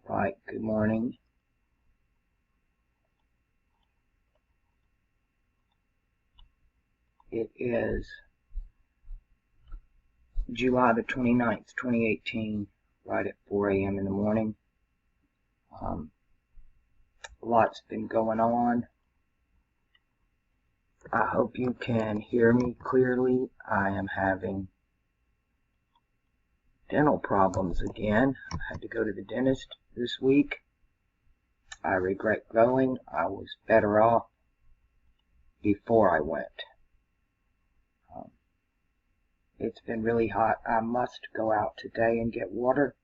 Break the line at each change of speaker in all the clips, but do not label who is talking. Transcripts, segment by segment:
Right, good morning. It is July the 29th, 2018, right at 4 a.m. in the morning. A lot's been going on. I hope you can hear me clearly. I am having dental problems again. I had to go to the dentist this week. I regret going. I was better off before I went. It's been really hot. I must go out today and get water.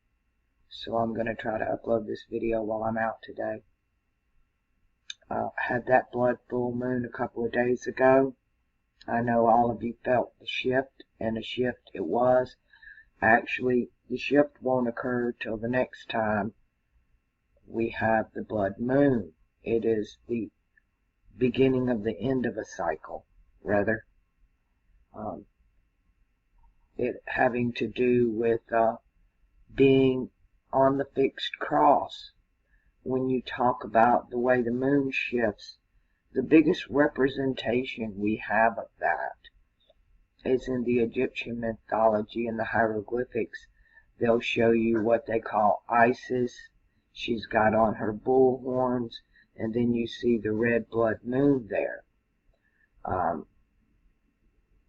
So I'm going to try to upload this video while I'm out today. Had that blood full moon a couple of days ago. I know all of you felt the shift, and a shift it was. Actually, the shift won't occur till the next time we have the blood moon. It is the beginning of the end of a cycle, rather. It having to do with being on the fixed cross. When you talk about the way the moon shifts, the biggest representation we have of that is in the Egyptian mythology and the hieroglyphics. They'll show you what they call Isis. She's got on her bull horns, and then you see the red blood moon there.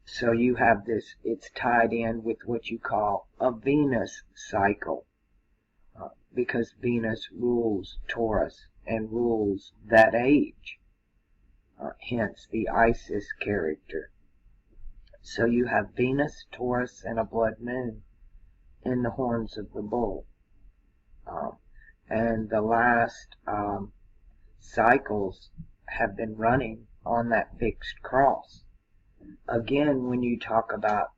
So you have this, it's tied in with what you call a Venus cycle, because Venus rules Taurus and rules that age, hence the Isis character. So you have Venus, Taurus, and a blood moon in the horns of the bull. And the last cycles have been running on that fixed cross. Again, when you talk about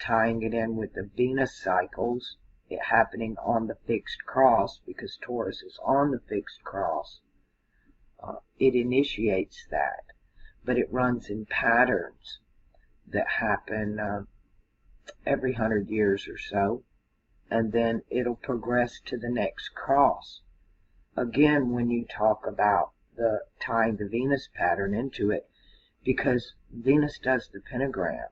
tying it in with the Venus cycles, it happening on the fixed cross, because Taurus is on the fixed cross, it initiates that. But it runs in patterns that happen every 100 years or so, and then it'll progress to the next cross. Again, when you talk about the tying the Venus pattern into it, because Venus does the pentagram,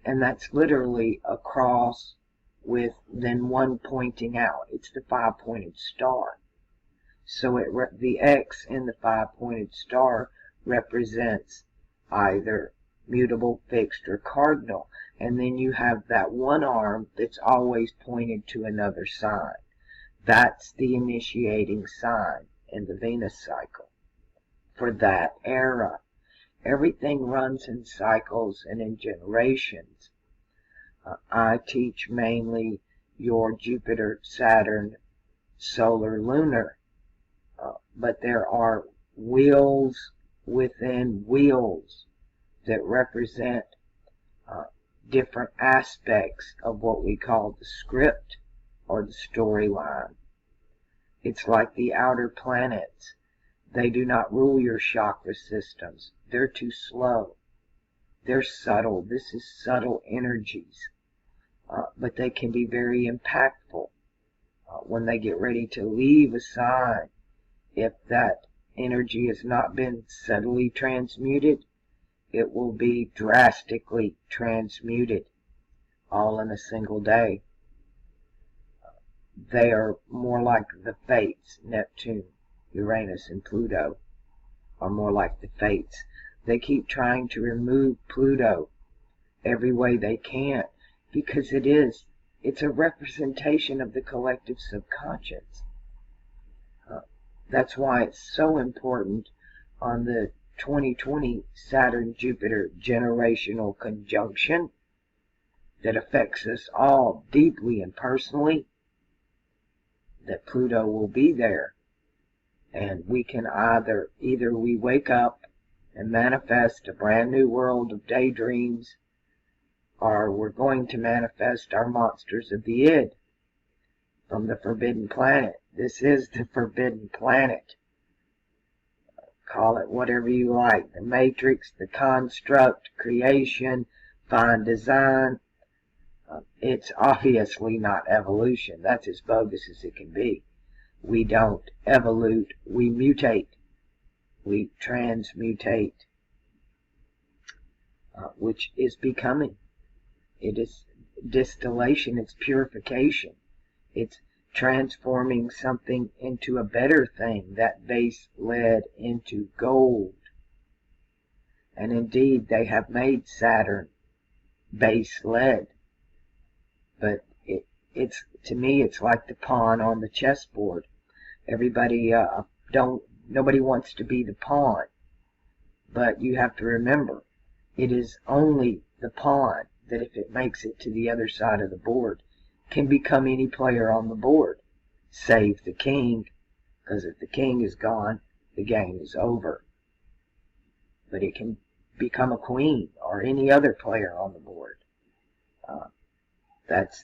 and that's literally a cross with then one pointing out. It's the five-pointed star. So the X in the five-pointed star represents either mutable, fixed, or cardinal. And then you have that one arm that's always pointed to another sign. That's the initiating sign in the Venus cycle for that era. Everything runs in cycles and in generations. I teach mainly your Jupiter, Saturn, solar, lunar. But there are wheels within wheels that represent different aspects of what we call the script or the storyline. It's like the outer planets. They do not rule your chakra systems. They're too slow. They're subtle. This is subtle energies. But they can be very impactful when they get ready to leave a sign. If that energy has not been subtly transmuted, it will be drastically transmuted all in a single day. They are more like the fates. Neptune, Uranus, and Pluto are more like the fates. They keep trying to remove Pluto every way they can, because it's a representation of the collective subconscious. That's why it's so important on the 2020 Saturn-Jupiter generational conjunction that affects us all deeply and personally, that Pluto will be there. And we can either we wake up and manifest a brand new world of daydreams, or we're going to manifest our monsters of the id from the forbidden planet. This is the forbidden planet. Call it whatever you like. The matrix, the construct, creation, fine design. It's obviously not evolution. That's as bogus as it can be. We don't evolute, we mutate. We transmutate, which is becoming. It is distillation, it's purification. It's transforming something into a better thing, that base lead into gold. And indeed, they have made Saturn base lead. But it's to me, it's like the pawn on the chessboard. Everybody nobody wants to be the pawn. But you have to remember, it is only the pawn that, if it makes it to the other side of the board, can become any player on the board, save the king, because if the king is gone, the game is over. But it can become a queen or any other player on the board. That's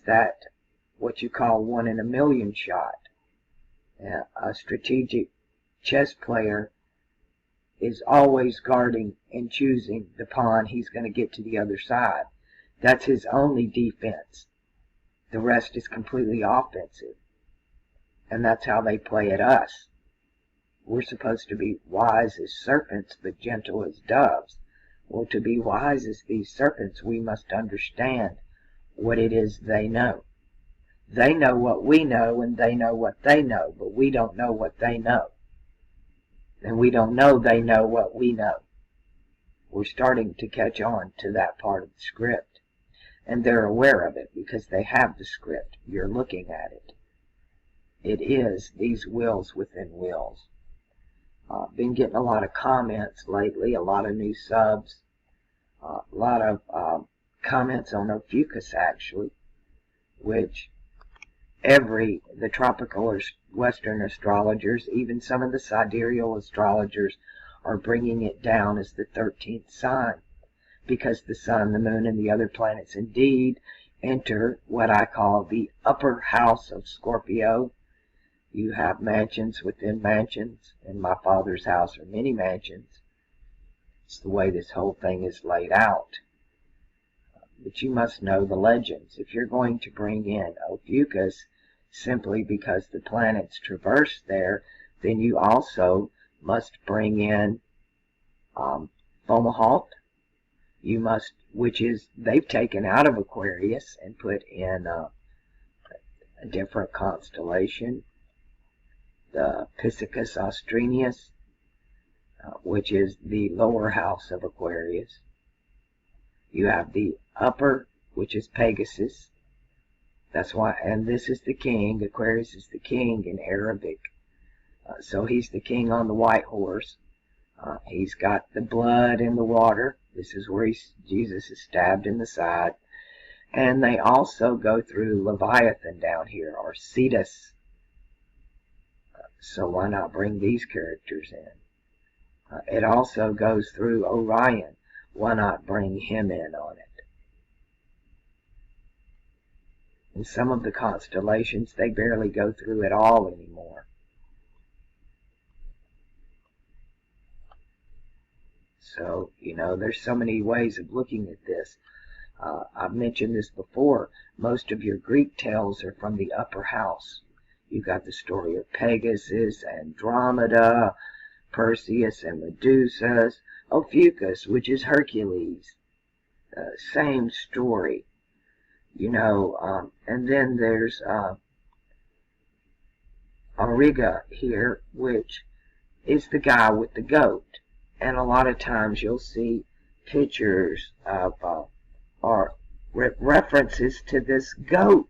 what you call 1 in a million shot. A strategic chess player is always guarding and choosing the pawn he's going to get to the other side. That's his only defense. The rest is completely offensive. And that's how they play at us. We're supposed to be wise as serpents, but gentle as doves. Well, to be wise as these serpents, we must understand what it is they know. They know what we know, and they know what they know, but we don't know what they know. And we don't know they know what we know. We're starting to catch on to that part of the script. And they're aware of it because they have the script. You're looking at it. It is these wills within wills. Been getting a lot of comments lately, a lot of new subs, a lot of comments on Ophiuchus actually, which the tropical Western astrologers, even some of the sidereal astrologers, are bringing it down as the 13th sign, because the sun, the moon, and the other planets indeed enter what I call the upper house of Scorpio. You have mansions within mansions. In my father's house are many mansions. It's the way this whole thing is laid out. But you must know the legends. If you're going to bring in Ophiuchus simply because the planets traverse there, then you also must bring in Fomalhaut. You must, which is, they've taken out of Aquarius and put in a different constellation. The Piscus Austrenius, which is the lower house of Aquarius. You have the upper, which is Pegasus. That's why, and this is the king. Aquarius is the king in Arabic. So he's the king on the white horse. He's got the blood in the water. This is where Jesus is stabbed in the side. And they also go through Leviathan down here, or Cetus. So why not bring these characters in? It also goes through Orion. Why not bring him in on it? In some of the constellations, they barely go through at all anymore. So, there's so many ways of looking at this. I've mentioned this before. Most of your Greek tales are from the upper house. You got the story of Pegasus, Andromeda, Perseus and Medusa, Ophiuchus, which is Hercules. Same story. And then there's Auriga here, which is the guy with the goat. And a lot of times you'll see pictures of or references to this goat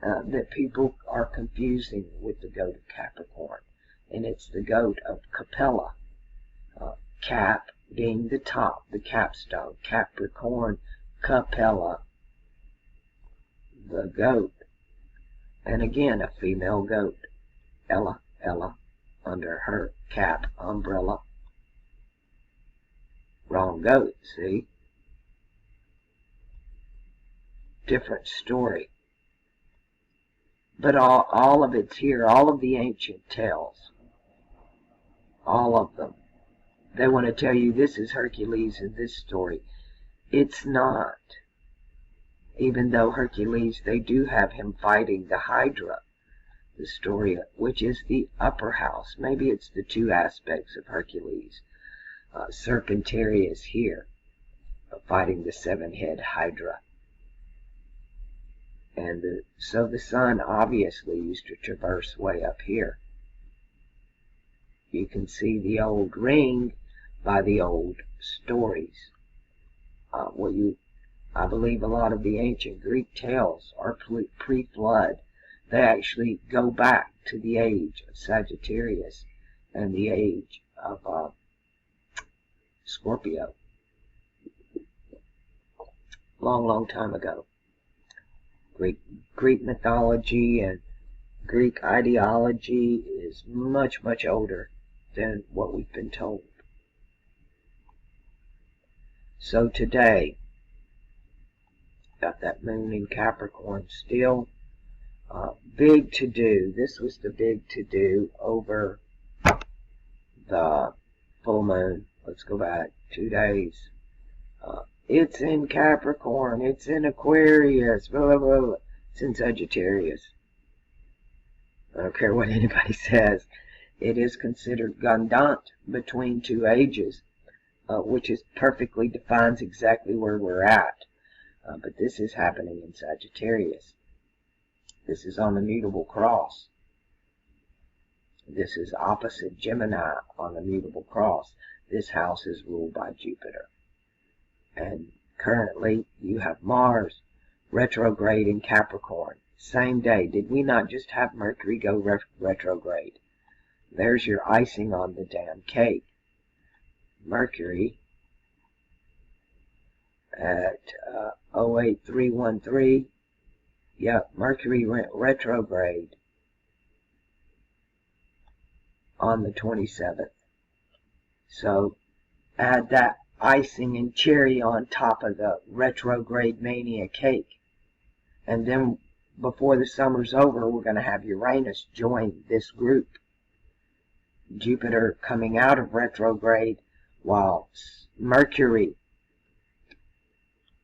that people are confusing with the goat of Capricorn. And it's the goat of Capella. Cap being the top, the capstone. Capricorn, Capella, the goat. And again, a female goat. Ella, under her cap umbrella. Wrong goat, see? Different story. But all of it's here, all of the ancient tales. All of them. They want to tell you this is Hercules in this story. It's not. Even though Hercules, they do have him fighting the Hydra. the story, which is the upper house. Maybe it's the two aspects of Hercules. Serpentarius here, fighting the seven-head Hydra. And so the sun obviously used to traverse way up here. You can see the old ring by the old stories. I believe a lot of the ancient Greek tales are pre-flood. They actually go back to the age of Sagittarius and the age of Scorpio. Long time ago. Greek mythology and Greek ideology is much older than what we've been told. So today, got that moon in Capricorn still. Big to do. This was the big to do over the full moon. Let's go back 2 days. It's in Capricorn. It's in Aquarius. Blah, blah, blah. It's in Sagittarius. I don't care what anybody says. It is considered Gandant between two ages, which is perfectly defines exactly where we're at. But this is happening in Sagittarius. This is on the mutable cross. This is opposite Gemini on the mutable cross. This house is ruled by Jupiter. And currently you have Mars retrograde in Capricorn. Same day. Did we not just have Mercury go retrograde? There's your icing on the damn cake. Mercury at 08313. Yep, Mercury went retrograde on the 27th. So add that icing and cherry on top of the retrograde mania cake. And then before the summer's over, we're going to have Uranus join this group. Jupiter coming out of retrograde, while Mercury,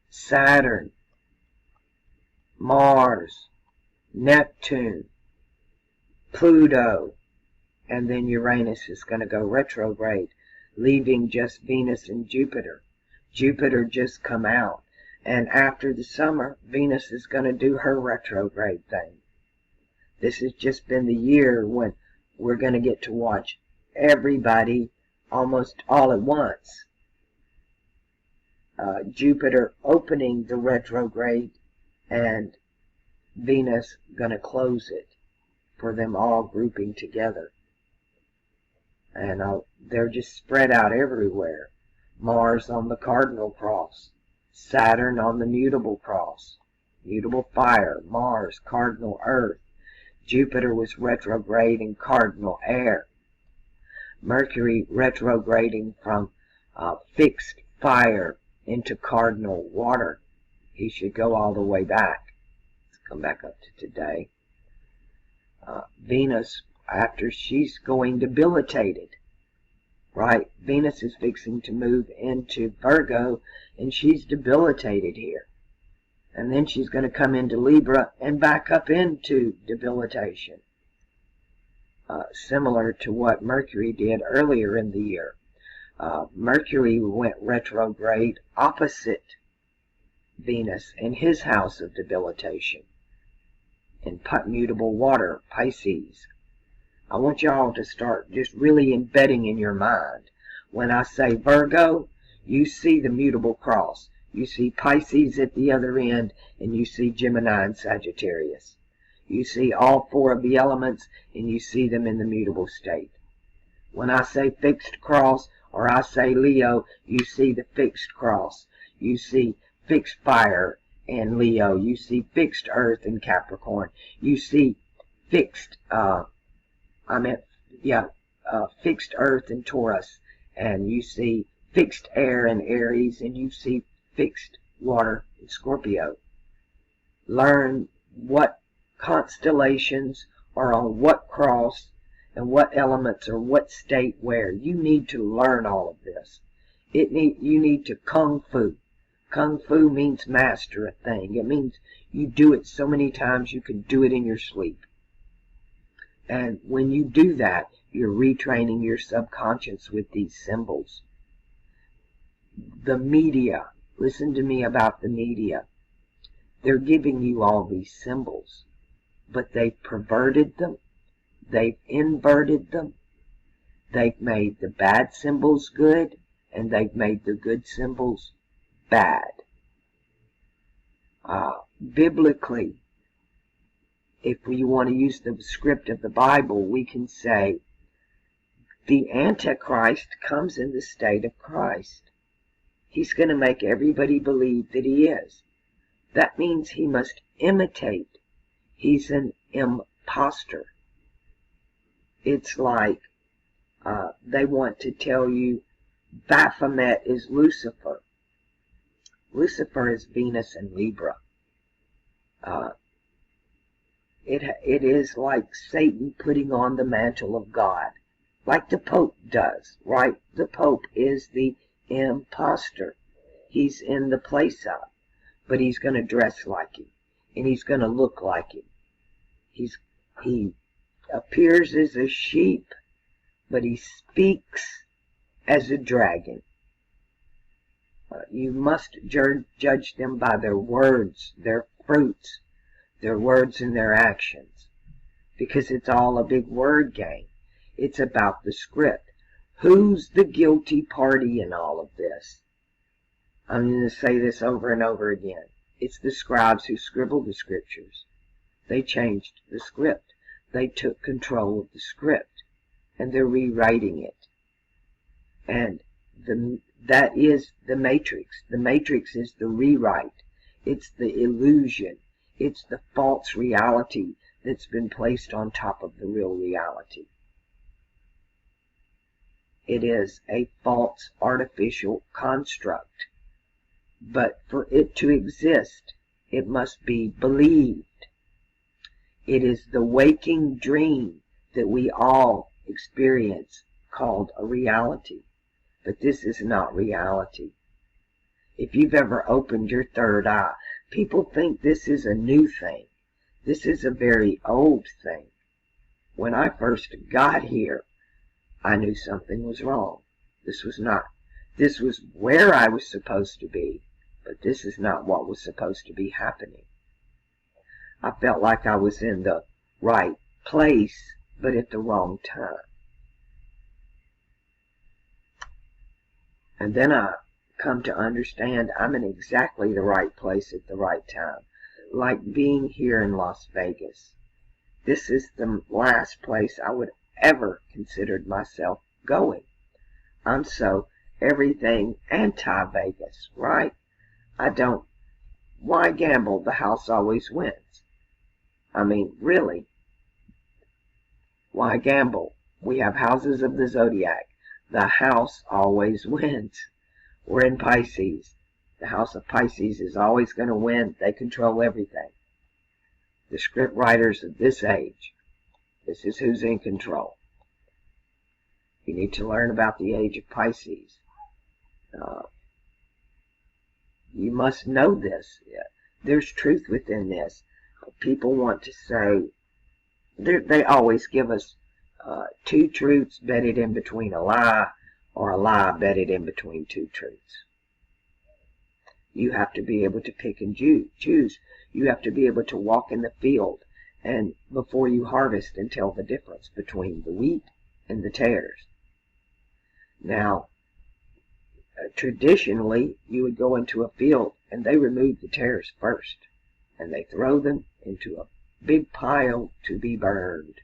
Saturn, Mars, Neptune, Pluto, and then Uranus is going to go retrograde, leaving just Venus and Jupiter. Jupiter just come out, and after the summer, Venus is going to do her retrograde thing. This has just been the year when we're going to get to watch everybody almost all at once. Jupiter opening the retrograde and Venus going to close it for them all grouping together. And they're just spread out everywhere. Mars on the cardinal cross, Saturn on the mutable cross, mutable fire, Mars, cardinal earth. Jupiter was retrograde in cardinal air. Mercury retrograding from fixed fire into cardinal water. He should go all the way back. Let's come back up to today. Venus, after she's going debilitated, right? Venus is fixing to move into Virgo, and she's debilitated here. And then she's going to come into Libra and back up into debilitation. Similar to what Mercury did earlier in the year. Mercury went retrograde opposite Venus in his house of debilitation, in mutable water, Pisces. I want y'all to start just really embedding in your mind. When I say Virgo, you see the mutable cross. You see Pisces at the other end, and you see Gemini and Sagittarius. You see all four of the elements, and you see them in the mutable state. When I say fixed cross, or I say Leo, you see the fixed cross. You see fixed fire in Leo. You see fixed earth in Capricorn. You see fixed, fixed earth in Taurus. And you see fixed air in Aries. And you see fixed water in Scorpio. Learn what constellations are on what cross and what elements or what state where. You need to learn all of this. You need to kung fu. Kung fu means master a thing. It means you do it so many times you can do it in your sleep. And when you do that, you're retraining your subconscious with these symbols. The media, listen to me about the media. They're giving you all these symbols, but they've perverted them, they've inverted them, they've made the bad symbols good, and they've made the good symbols bad. Biblically, if we want to use the script of the Bible, we can say the Antichrist comes in the state of Christ. He's going to make everybody believe that he is. That means he must imitate. He's an imposter. It's like they want to tell you Baphomet is Lucifer. Lucifer is Venus and Libra. It is like Satan putting on the mantle of God, like the Pope does, right? The Pope is the imposter. He's in the place of, but he's going to dress like him, and he's going to look like him. He appears as a sheep, but he speaks as a dragon. You must judge them by their words, their fruits, their words and their actions, because it's all a big word game. It's about the script. Who's the guilty party in all of this? I'm going to say this over and over again. It's the scribes who scribbled the scriptures. They changed the script. They took control of the script, and they're rewriting it. And that is the matrix. The matrix is the rewrite. It's the illusion. It's the false reality that's been placed on top of the real reality. It is a false artificial construct. But for it to exist, it must be believed. It is the waking dream that we all experience called a reality. But this is not reality. If you've ever opened your third eye, people think this is a new thing. This is a very old thing. When I first got here, I knew something was wrong. This was where I was supposed to be, but this is not what was supposed to be happening. I felt like I was in the right place, but at the wrong time. And then I come to understand I'm in exactly the right place at the right time, like being here in Las Vegas. This is the last place I would ever considered myself going. I'm so everything anti-Vegas, right? Why gamble? The house always wins. I mean, really, why gamble? We have houses of the zodiac. The house always wins. We're in Pisces. The house of Pisces is always going to win. They control everything. The script writers of this age, this is who's in control. You need to learn about the age of Pisces. You must know this. There's truth within this. People want to say, they always give us two truths bedded in between a lie, or a lie bedded in between two truths. You have to be able to pick and choose. You have to be able to walk in the field and before you harvest and tell the difference between the wheat and the tares. Now, traditionally, you would go into a field and they remove the tares first, and they throw them into a big pile to be burned.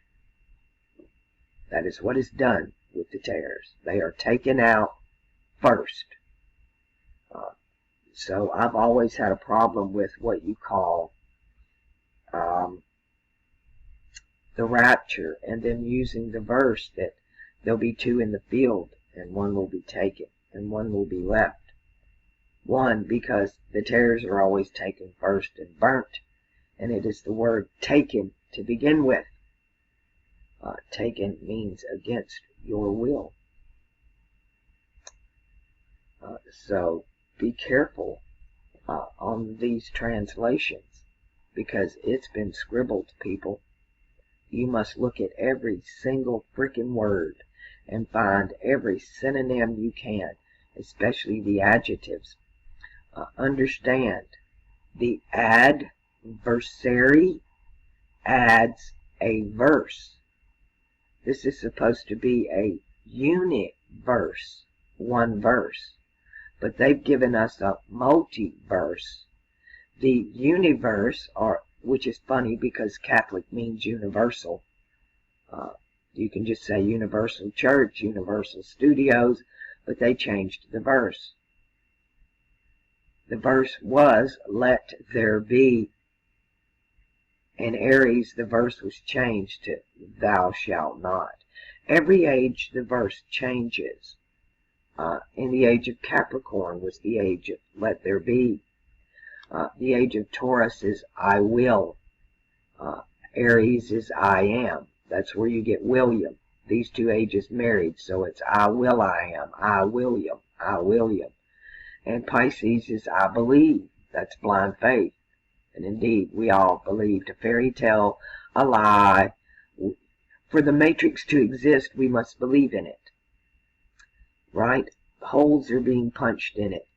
That is what is done with the tares. They are taken out first. So I've always had a problem with what you call the rapture, and them using the verse that there'll be two in the field, and one will be taken, and one will be left. One, because the tares are always taken first and burnt, and it is the word taken to begin with. Taken means against your will. So be careful on these translations, because it's been scribbled, people. You must look at every single freaking word and find every synonym you can, especially the adjectives. Understand, the adversary adds a verse. This is supposed to be a universe, one verse, but they've given us a multiverse. The universe, which is funny because Catholic means universal. You can just say Universal Church, Universal Studios, but they changed the verse. The verse was, let there be. In Aries, the verse was changed to, thou shalt not. Every age, the verse changes. In the age of Capricorn was the age of let there be. The age of Taurus is I will. Aries is I am. That's where you get William. These two ages married, so it's I will I am, I William, I William. And Pisces is I believe. That's blind faith. And indeed, we all believed a fairy tale, a lie. For the matrix to exist, we must believe in it. Right? Holes are being punched in it.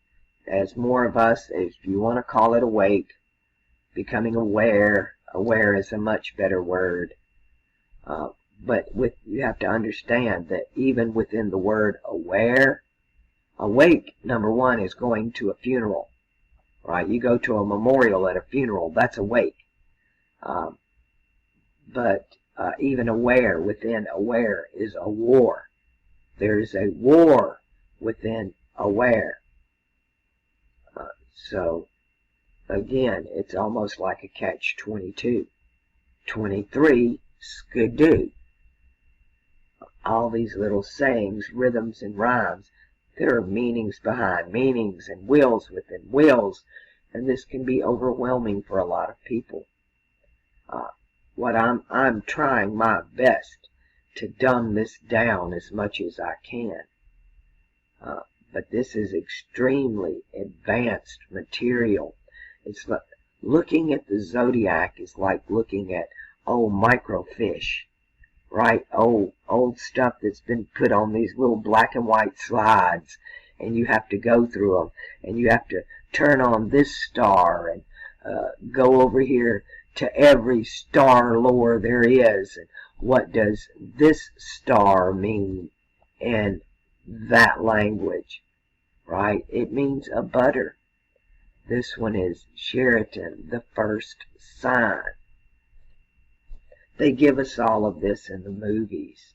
As more of us, if you want to call it awake, becoming aware. Aware is a much better word. But you have to understand that even within the word aware, awake, number one, is going to a funeral. Right? You go to a memorial at a funeral, that's awake. But even aware, within aware is a war. There is a war within aware. So, again, it's almost like a catch-22. 23, skidoo. All these little sayings, rhythms, and rhymes. There are meanings behind meanings and wills within wills, and this can be overwhelming for a lot of people. I'm trying my best to dumb this down as much as I can. But this is extremely advanced material. It's like looking at the zodiac is like looking at old microfiche, right? Old stuff that's been put on these little black and white slides, and you have to go through them, and you have to turn on this star and go over here to every star lore there is, and what does this star mean in that language, right? It means a butter. This one is Sheraton, the first sign. They give us all of this in the movies.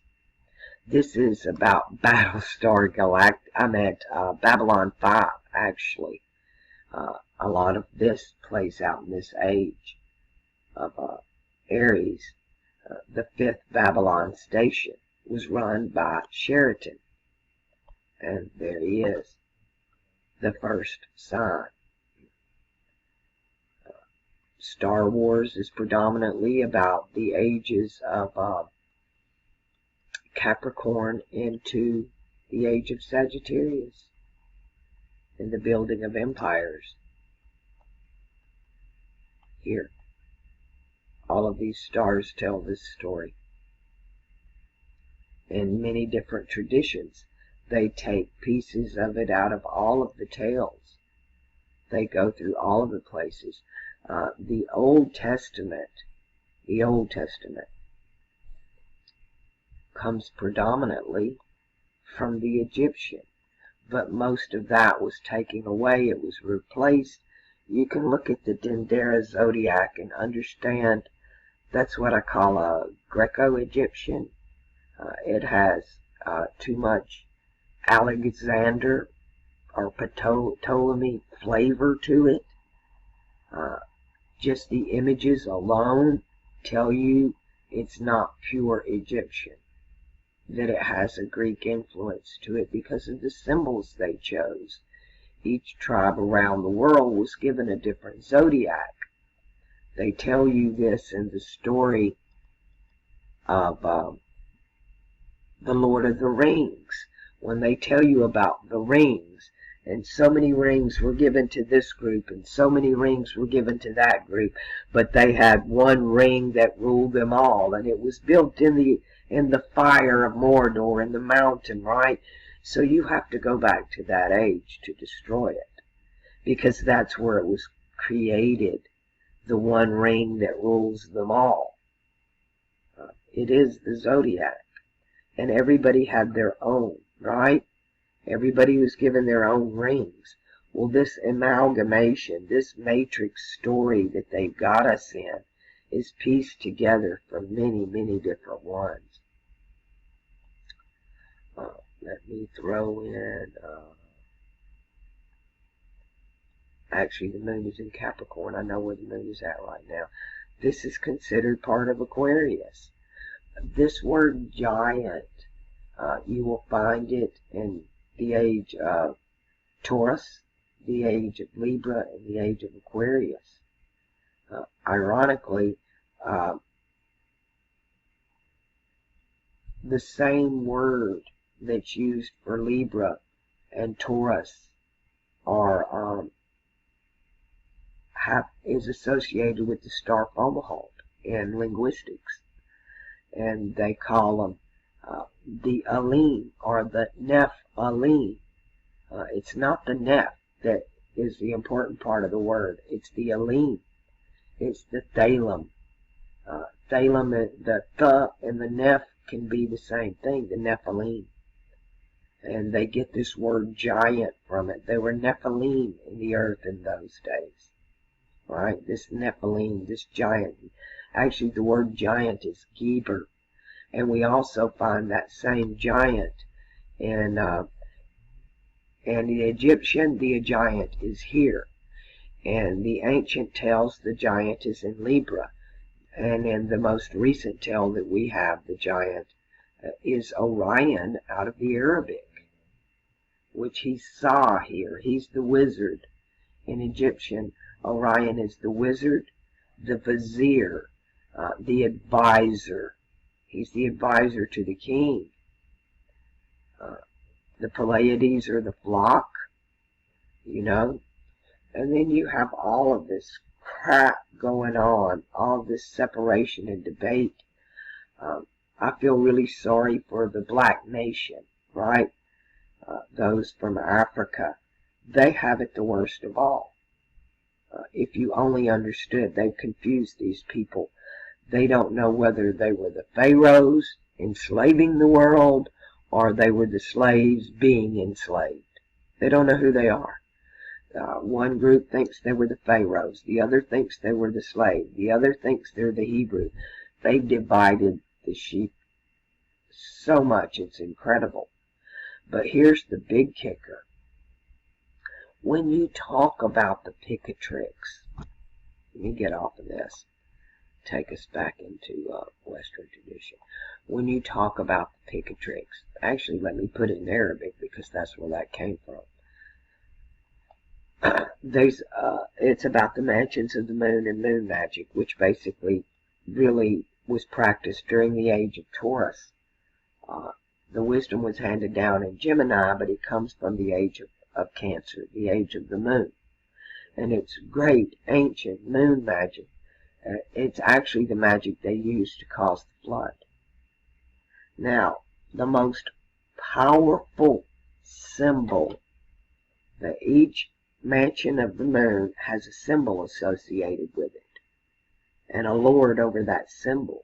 This is about Battlestar Babylon 5, actually. A lot of this plays out in this age of Aries. The 5th Babylon station was run by Sheraton. And there he is, the first sign. Star Wars is predominantly about the ages of Capricorn into the age of Sagittarius and the building of empires. Here, all of these stars tell this story. In many different traditions, they take pieces of it out of all of the tales. They go through all of the places. The Old Testament comes predominantly from the Egyptian, but most of that was taken away. It was replaced. You can look at the Dendera zodiac and understand that's what I call a Greco-Egyptian. It has too much Alexander or Ptolemy flavor to it. Just the images alone tell you it's not pure Egyptian, that it has a Greek influence to it because of the symbols they chose. Each tribe around the world was given a different zodiac. They tell you this in the story of the Lord of the Rings. When they tell you about the rings, And so many rings were given to this group, and so many rings were given to that group, but they had one ring that ruled them all, and it was built in the fire of Mordor, in the mountain, right? So you have to go back to that age to destroy it, because that's where it was created, the one ring that rules them all. It is the zodiac, and everybody had their own, right? Everybody was given their own rings. Well, this amalgamation, this matrix story that they've got us in, is pieced together from many, many different ones. Let me throw in, actually the moon is in Capricorn. I know where the moon is at right now. This is considered part of Aquarius. This word giant, you will find it in the age of Taurus, the age of Libra, and the age of Aquarius. Ironically, the same word that's used for Libra and Taurus is associated with the star Fomalhaut in linguistics, and they call them the Aline, or the Neph-Aline. It's not the Neph that is the important part of the word. It's the Aline. It's the Thalem. Thalem, the Th and the Neph can be the same thing, the Nephilim. And they get this word giant from it. They were Nephilim in the earth in those days. Right? This Nephilim, this giant. Actually, the word giant is Geber. And we also find that same giant in the Egyptian, the giant is here. And the ancient tells the giant is in Libra. And in the most recent tell that we have, the giant is Orion out of the Arabic, which he saw here. He's the wizard. In Egyptian, Orion is the wizard, the vizier, the advisor. He's the advisor to the king. The Pleiades are the flock, you know. And then you have all of this crap going on, all this separation and debate. I feel really sorry for the black nation, right? Those from Africa. They have it the worst of all. If you only understood, they've confused these people. They don't know whether they were the pharaohs enslaving the world or they were the slaves being enslaved. They don't know who they are. One group thinks they were the pharaohs. The other thinks they were the slaves. The other thinks they're the Hebrew. They've divided the sheep so much, it's incredible. But here's the big kicker. When you talk about the Picatrix, let me get off of this, take us back into Western tradition. When you talk about the Picatrix, actually let me put it in Arabic because that's where that came from. It's about the mansions of the moon and moon magic, which basically really was practiced during the age of Taurus. The wisdom was handed down in Gemini, but it comes from the age of Cancer, the age of the moon. And it's great, ancient moon magic. It's actually the magic they used to cause the flood. Now, the most powerful symbol that each mansion of the moon has a symbol associated with it, and a lord over that symbol.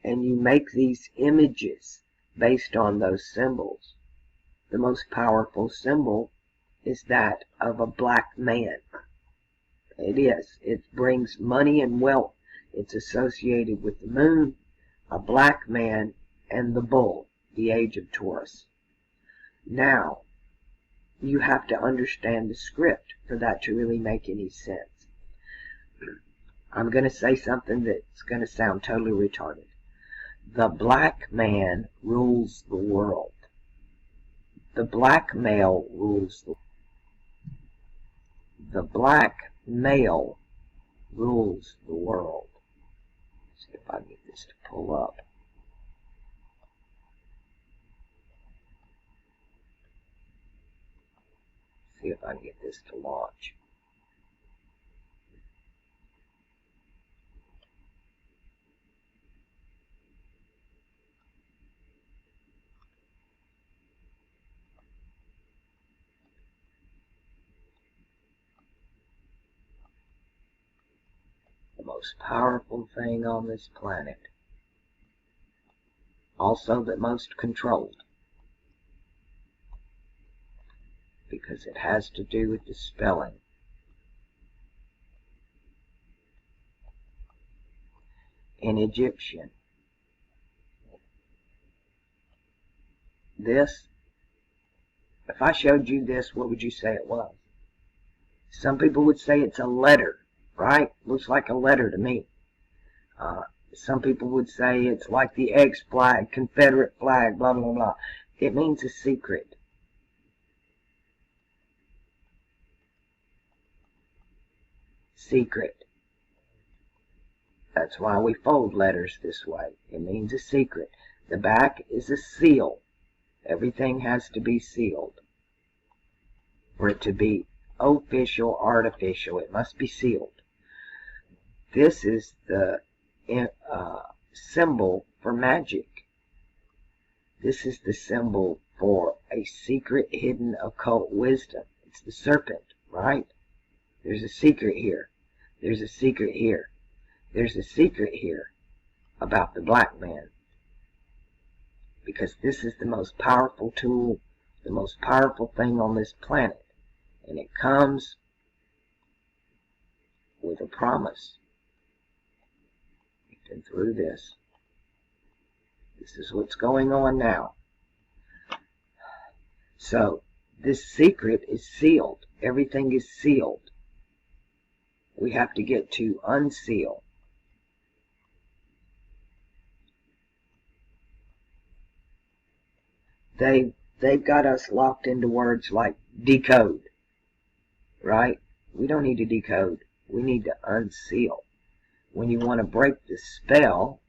And you make these images based on those symbols. The most powerful symbol is that of a black man. It is. It brings money and wealth. It's associated with the moon, a black man, and the bull, the age of Taurus. Now, you have to understand the script for that to really make any sense. I'm going to say something that's going to sound totally retarded. The black man rules the world. The black male rules the world. The black male rules the world. Let's see if I can get this to pull up. see if I can get this to launch. The most powerful thing on this planet. Also the most controlled. Because it has to do with the spelling. In Egyptian, this, if I showed you this, what would you say it was? Some people would say it's a letter, right? Looks like a letter to me. Some people would say it's like the X flag, Confederate flag, blah, blah, blah. It means a secret. Secret. That's why we fold letters this way. It means a secret. The back is a seal. Everything has to be sealed. For it to be official, artificial, it must be sealed. This is the symbol for magic. This is the symbol for a secret, hidden, occult wisdom. It's the serpent, right? There's a secret here. There's a secret here. There's a secret here about the black man. Because this is the most powerful tool, the most powerful thing on this planet. And it comes with a promise. And through this is what's going on now. So, this secret is sealed. Everything is sealed. We have to get to unseal. They've got us locked into words like decode, right? We don't need to decode. We need to unseal. When you want to break the spell,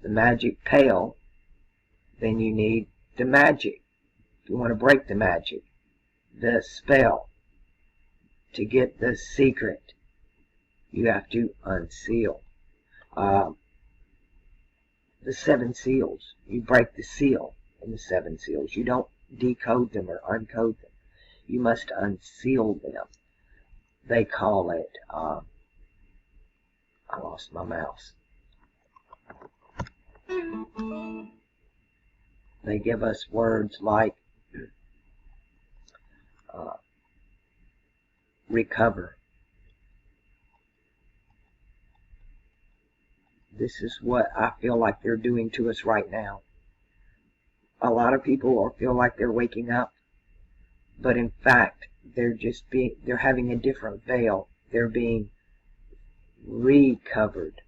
the magic pail, then you need the magic. If you want to break the magic, the spell, to get the secret, you have to unseal. The 7 seals, you break the seal in the 7 seals. You don't decode them or uncode them. You must unseal them. They call it, I lost my mouse. They give us words like recover. This is what I feel like they're doing to us right now. A lot of people feel like they're waking up, but in fact, they're having a different veil. They're being recovered.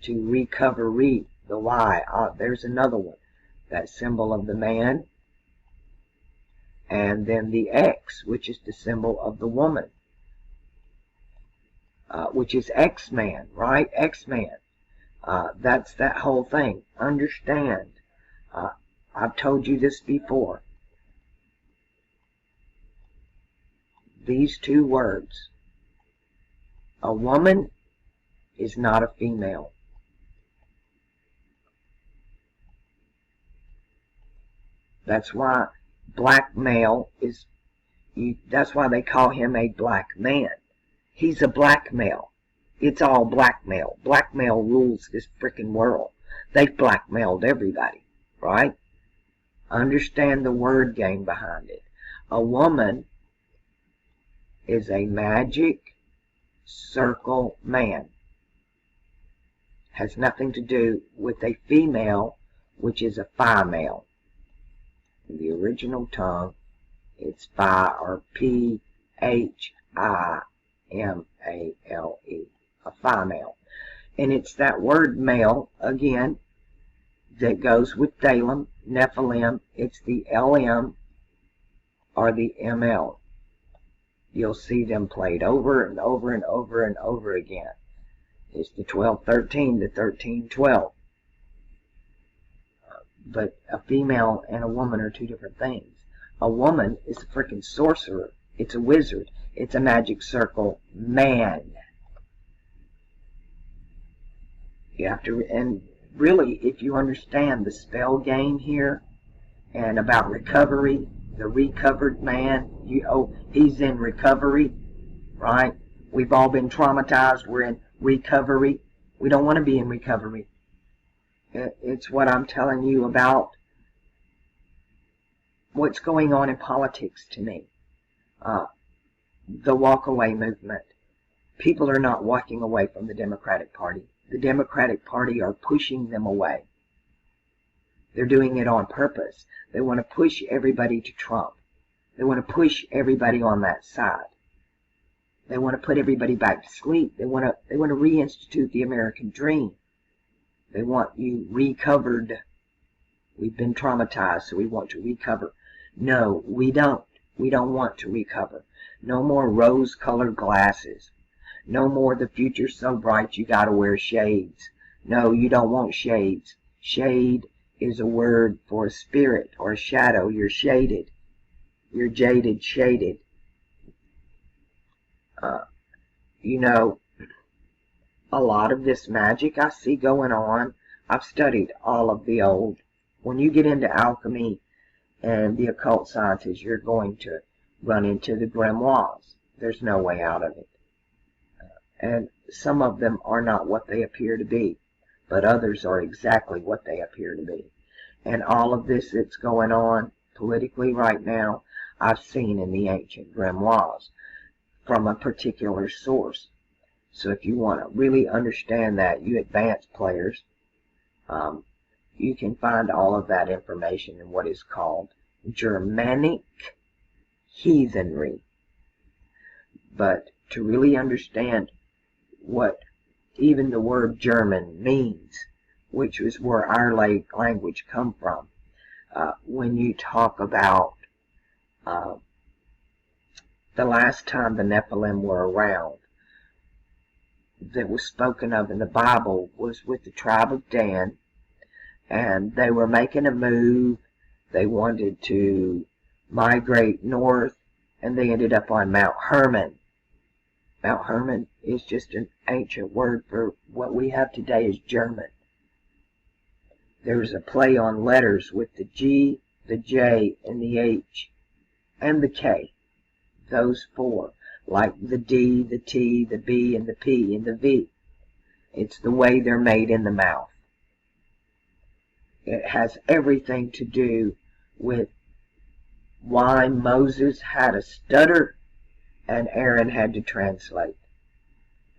To recover, the Y. There's another one. That symbol of the man. And then the X, which is the symbol of the woman. Which is X-Man, right? X-Man. That's that whole thing. Understand. I've told you this before. These 2 words. A woman is not a female. That's why black male is, that's why they call him a black man. He's a black male. It's all blackmail. Blackmail rules this frickin' world. They've blackmailed everybody, right? Understand the word game behind it. A woman is a magic circle man. Has nothing to do with a female, which is a phi male. In the original tongue, it's phi, or P-H-I-M-A-L-E, a phi male. And it's that word male, again, that goes with Dalim, Nephilim. It's the LM or the ML. You'll see them played over and over and over and over again. It's the 12-13, the 13-12. But a female and a woman are 2 different things. A woman is a freaking sorcerer. It's a wizard. It's a magic circle man. You have to, and really, if you understand the spell game here and about recovery, the recovered man, he's in recovery, right? We've all been traumatized. We're in recovery. We don't want to be in recovery. It's what I'm telling you about what's going on in politics to me. The walk-away movement. People are not walking away from the Democratic Party. The Democratic Party are pushing them away. They're doing it on purpose. They want to push everybody to Trump. They want to push everybody on that side. They want to put everybody back to sleep. They want to reinstitute the American dream. They want you recovered. We've been traumatized, so we want to recover. No, we don't. We don't want to recover. No more rose-colored glasses. No more the future's so bright you gotta wear shades. No, you don't want shades. Shade is a word for a spirit or a shadow. You're shaded. You're jaded, shaded. You know, a lot of this magic I see going on, I've studied all of the old. When you get into alchemy and the occult sciences, you're going to run into the grimoires. There's no way out of it. And some of them are not what they appear to be, but others are exactly what they appear to be. And all of this that's going on politically right now, I've seen in the ancient grimoires from a particular source. So if you want to really understand that, you advanced players, you can find all of that information in what is called Germanic heathenry. But to really understand what even the word German means, which is where our language come from, when you talk about the last time the Nephilim were around, that was spoken of in the Bible was with the tribe of Dan, and they were making a move. They wanted to migrate north, and they ended up on Mount Hermon. Mount Hermon is just an ancient word for what we have today as German. There's a play on letters with the G, the J, and the H, and the K. Those four, like the D, the T, the B, and the P, and the V. It's the way they're made in the mouth. It has everything to do with why Moses had a stutter and Aaron had to translate,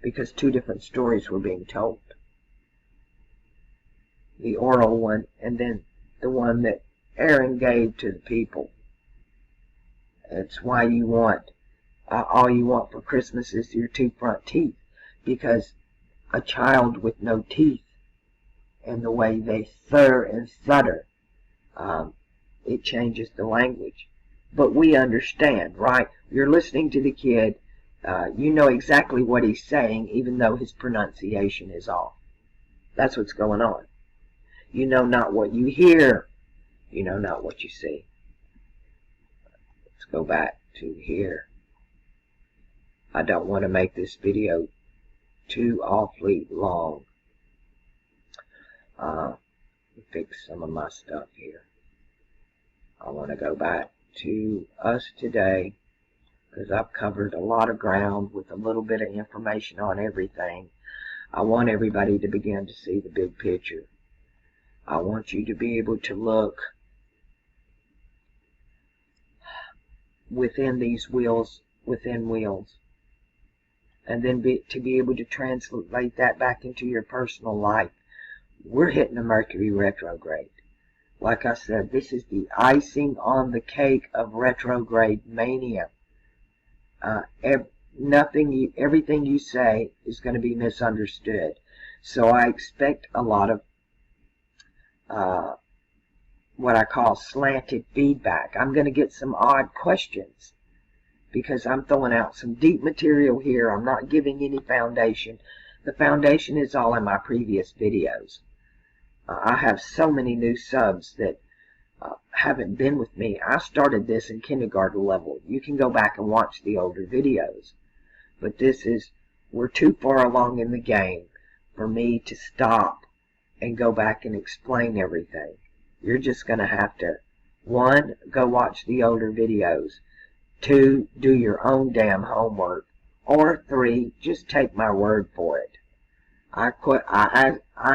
because two different stories were being told. The oral one, and then the one that Aaron gave to the people. It's why you want, all you want for Christmas is your two front teeth, because a child with no teeth, and the way they thur and thutter, it changes the language. But we understand, right? You're listening to the kid, you know exactly what he's saying, even though his pronunciation is off. That's what's going on. You know not what you hear, you know not what you see. Let's go back to here. I don't want to make this video too awfully long. Fix some of my stuff here. I want to go back to us today, because I've covered a lot of ground with a little bit of information on everything. I want everybody to begin to see the big picture. I want you to be able to look within these wheels, within wheels, and then to be able to translate that back into your personal life. We're hitting a Mercury retrograde. Like I said, this is the icing on the cake of retrograde mania. Everything you say is going to be misunderstood. So I expect a lot of what I call slanted feedback. I'm going to get some odd questions, because I'm throwing out some deep material here. I'm not giving any foundation. The foundation is all in my previous videos. I have so many new subs that haven't been with me, I started this in kindergarten level. You can go back and watch the older videos. But we're too far along in the game for me to stop and go back and explain everything. You're just going to have to, 1, go watch the older videos. 2, do your own damn homework. Or 3, just take my word for it. I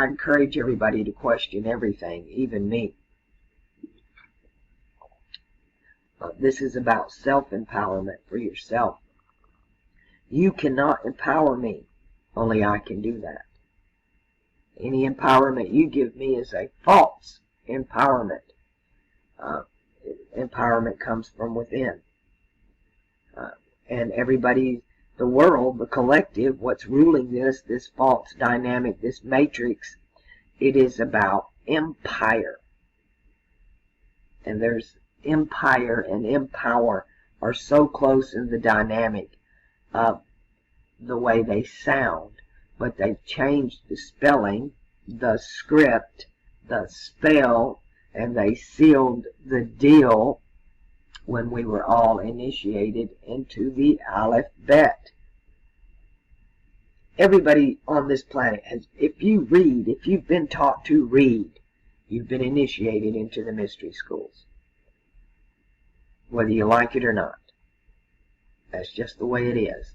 encourage everybody to question everything, even me. This is about self-empowerment for yourself. You cannot empower me. Only I can do that. Any empowerment you give me is a false empowerment. Empowerment comes from within. And everybody, the world, the collective, what's ruling this false dynamic, this matrix, it is about empire. And there's empire and empower are so close in the dynamic of the way they sound, but they've changed the spelling, the script, the spell, and they sealed the deal when we were all initiated into the alphabet. Everybody on this planet has, if you've been taught to read, you've been initiated into the mystery schools. Whether you like it or not. That's just the way it is.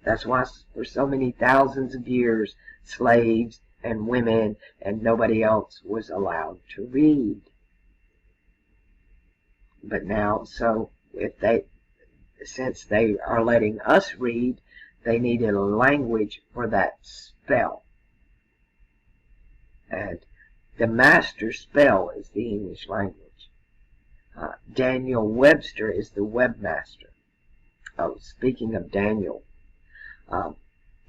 That's why for so many thousands of years, slaves and women and nobody else was allowed to read. But now, so since they are letting us read, they needed a language for that spell. And the master spell is the English language. Daniel Webster is the webmaster. Oh, speaking of Daniel,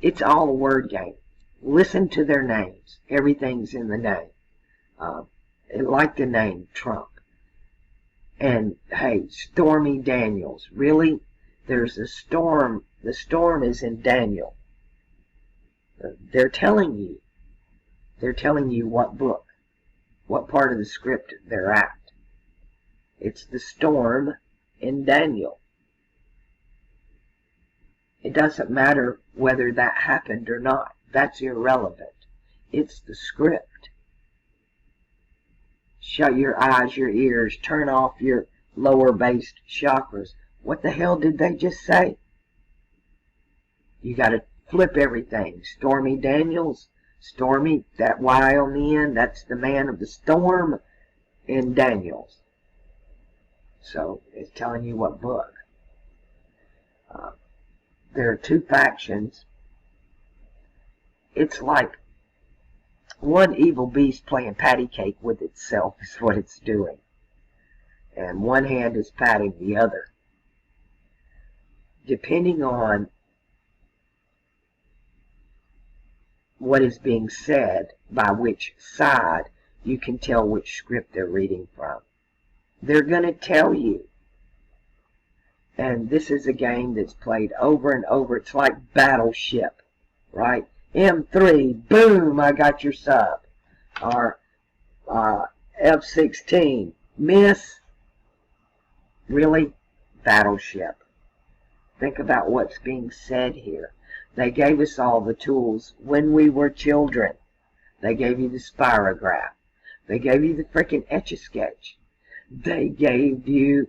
it's all a word game. Listen to their names. Everything's in the name. Like the name Trump. And hey, Stormy Daniels. Really? There's a storm. The storm is in Daniel. They're telling you. They're telling you what book, what part of the script they're at. It's the storm in Daniel. It doesn't matter whether that happened or not. That's irrelevant. It's the script. Shut your eyes, your ears, turn off your lower-based chakras. What the hell did they just say? You got to flip everything. Stormy Daniels, Stormy, that Y on the end, that's the man of the storm in Daniels. So it's telling you what book. There are two factions. It's like one evil beast playing patty cake with itself is what it's doing. And one hand is patting the other. Depending on what is being said by which side, you can tell which script they're reading from. They're going to tell you. And this is a game that's played over and over. It's like Battleship, right? M3, boom, I got your sub. Or F-16, miss. Really? Battleship. Think about what's being said here. They gave us all the tools when we were children. They gave you the spirograph. They gave you the freaking Etch-a-Sketch. They gave you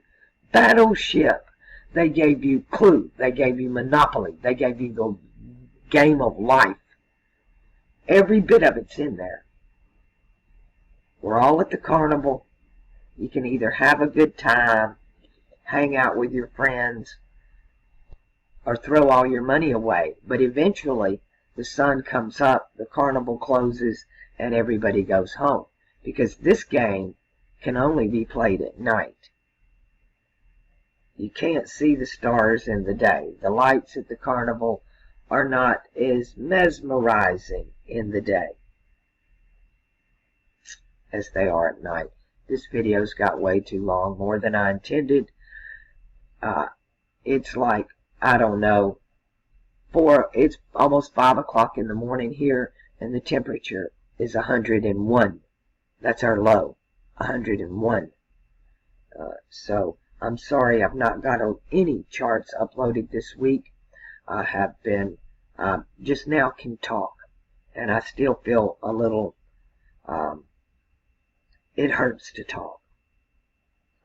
Battleship. They gave you Clue. They gave you Monopoly. They gave you the game of life. Every bit of it's in there. We're all at the carnival. You can either have a good time, hang out with your friends, or throw all your money away. But eventually, the sun comes up, the carnival closes, and everybody goes home. Because this game can only be played at night. You can't see the stars in the day. The lights at the carnival are not as mesmerizing in the day as they are at night. This video's got way too long, more than I intended. It's like, I don't know, it's almost 5 o'clock in the morning here, and the temperature is 101. That's our low, 101. So I'm sorry I've not got any charts uploaded this week. I have been just now can talk, and I still feel a little, it hurts to talk.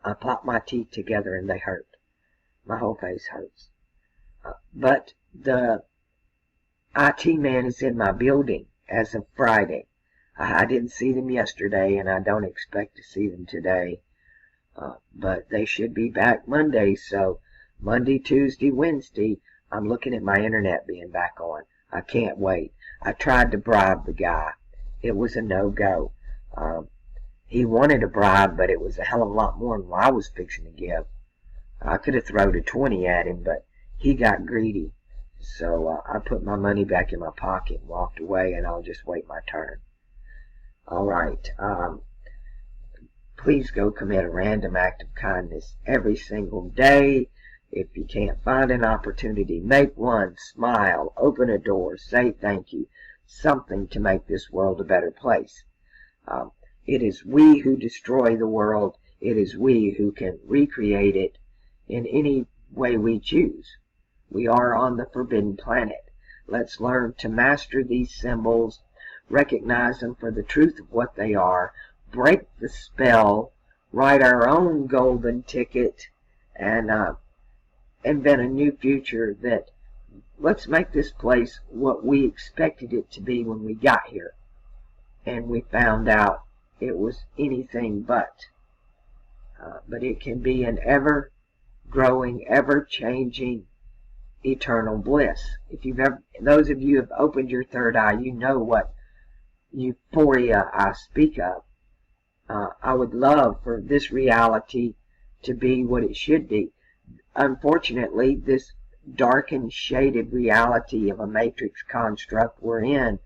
I pop my teeth together and they hurt. My whole face hurts. But the IT man is in my building as of Friday. I didn't see them yesterday, and I don't expect to see them today. But they should be back Monday, so Monday, Tuesday, Wednesday, I'm looking at my internet being back on. I can't wait. I tried to bribe the guy. It was a no-go. He wanted a bribe, but it was a hell of a lot more than what I was fixing to give. I could have thrown a 20 at him, but he got greedy. So I put my money back in my pocket and walked away, and I'll just wait my turn. All right. Please go commit a random act of kindness every single day. If you can't find an opportunity, make one. Smile, open a door, say thank you. Something to make this world a better place. It is we who destroy the world. It is we who can recreate it in any way we choose. We are on the forbidden planet. Let's learn to master these symbols, recognize them for the truth of what they are, break the spell, write our own golden ticket, and invent a new future. That let's make this place what we expected it to be when we got here, and we found out it was anything but it can be an ever growing, ever changing, eternal bliss. If you've ever, those of you who have opened your third eye, you know what euphoria I speak of. I would love for this reality to be what it should be. Unfortunately, this darkened, shaded reality of a matrix construct we're in,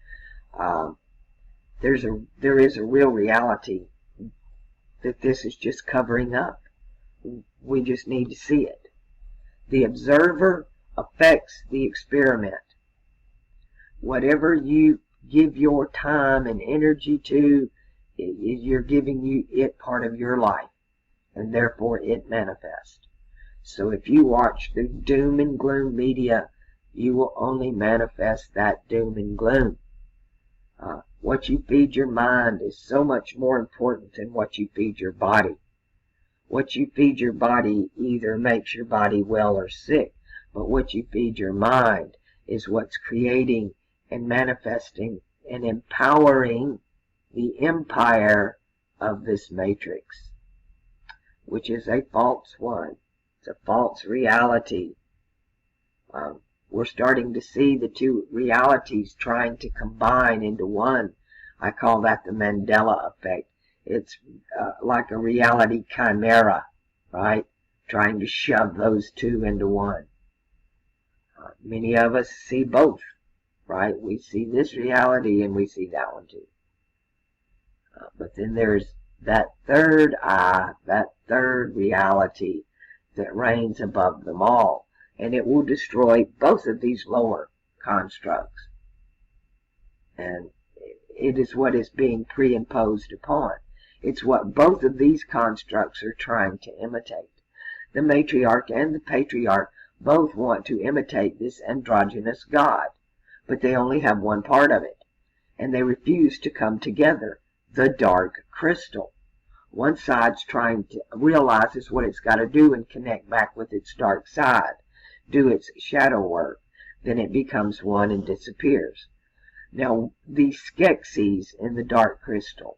there is a real reality that this is just covering up. We just need to see it. The observer affects the experiment. Whatever you give your time and energy to, you're giving it part of your life, and therefore it manifests. So if you watch the doom and gloom media, you will only manifest that doom and gloom. What you feed your mind is so much more important than what you feed your body. What you feed your body either makes your body well or sick, but what you feed your mind is what's creating and manifesting and empowering the empire of this matrix, which is a false one. It's a false reality. We're starting to see the two realities trying to combine into one. I call that the Mandela effect. It's like a reality chimera, right? Trying to shove those two into one. Many of us see both, right? We see this reality and we see that one too. But then there's that third eye, that third reality that reigns above them all. And it will destroy both of these lower constructs. And it is what is being pre-imposed upon. It's what both of these constructs are trying to imitate. The matriarch and the patriarch both want to imitate this androgynous God, but they only have one part of it, and they refuse to come together, the dark crystal. One side's trying to realizes what it's got to do and connect back with its dark side, do its shadow work. Then it becomes one and disappears. Now, these skeksis in the dark crystal,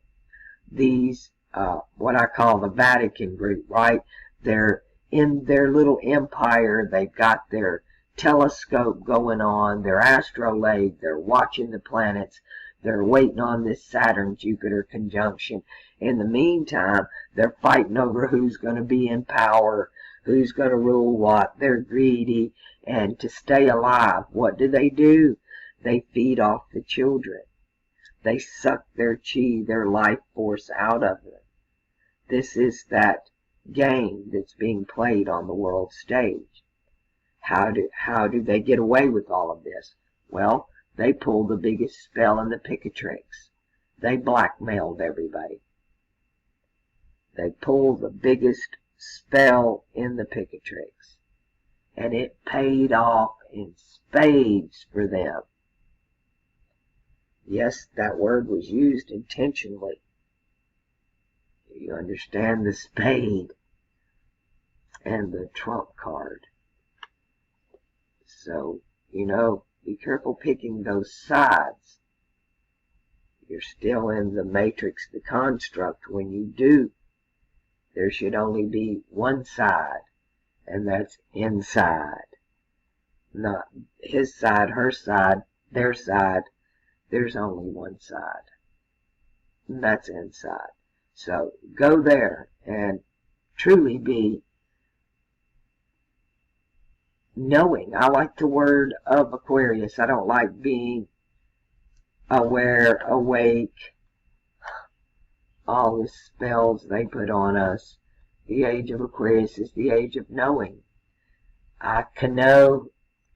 these, what I call the Vatican group, right? They're in their little empire. They've got their telescope going on, their astrolabe. They're watching the planets. They're waiting on this Saturn-Jupiter conjunction. In the meantime, they're fighting over who's going to be in power, who's going to rule what. They're greedy, and to stay alive, what do? They feed off the children. They suck their chi, their life force out of them. This is that game that's being played on the world stage. How do they get away with all of this? Well, they pulled the biggest spell in the pick of tricks. They blackmailed everybody. They pulled the biggest spell in the Picatrix. And it paid off in spades for them. Yes, that word was used intentionally. You understand, the spade and the trump card. So, be careful picking those sides. You're still in the matrix, the construct. When you do, there should only be one side, and that's inside. Not his side, her side, their side. There's only one side, and that's inside. So go there and truly be knowing. I like the word of Aquarius. I don't like being aware, awake, all the spells they put on us. The age of Aquarius is the age of knowing. I canoe,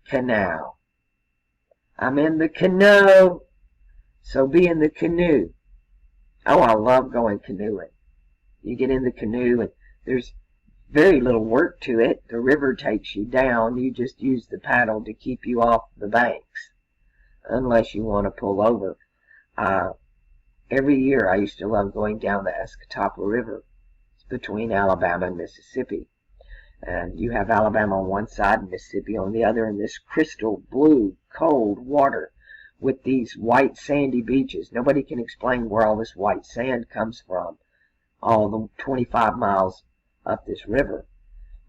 canal. I'm in the canoe, so be in the canoe. Oh, I love going canoeing. You get in the canoe and there's very little work to it. The river takes you down. You just use the paddle to keep you off the banks, unless you want to pull over. Every year I used to love going down the Escatawpa River. It's between Alabama and Mississippi. And you have Alabama on one side and Mississippi on the other, and this crystal blue, cold water with these white sandy beaches. Nobody can explain where all this white sand comes from, all the 25 miles up this river.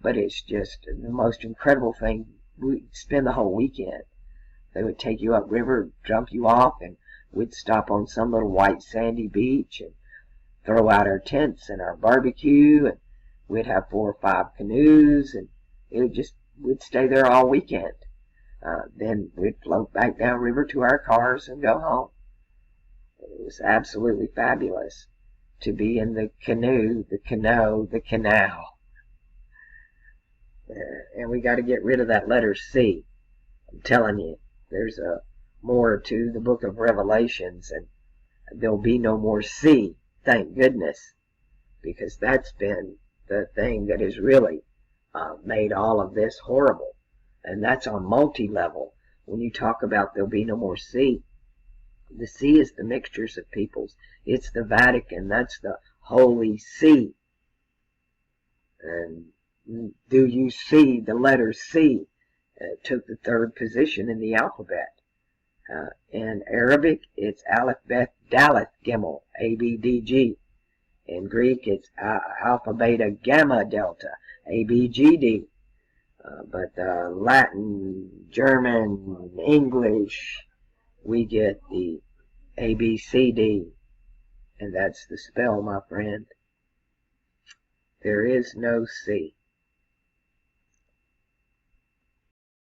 But it's just the most incredible thing. We'd spend the whole weekend. They would take you upriver, jump you off, and we'd stop on some little white sandy beach and throw out our tents and our barbecue, and we'd have 4 or 5 canoes, and we'd stay there all weekend. Then we'd float back downriver to our cars and go home. It was absolutely fabulous to be in the canoe, the canoe, the canal. And we got to get rid of that letter C. I'm telling you, there's more to the book of Revelations, and there'll be no more C, thank goodness, because that's been the thing that has really made all of this horrible. And that's on multi-level. When you talk about there'll be no more C, the C is the mixtures of peoples. It's the Vatican. That's the Holy See. And do you see the letter C? It took the 3rd position in the alphabet. In Arabic, it's Aleph, Bet, Daleth, Gimel, A, B, D, G. In Greek, it's Alpha, Beta, Gamma, Delta, A, B, G, D. But Latin, German, English, we get the A, B, C, D. And that's the spell, my friend. There is no C.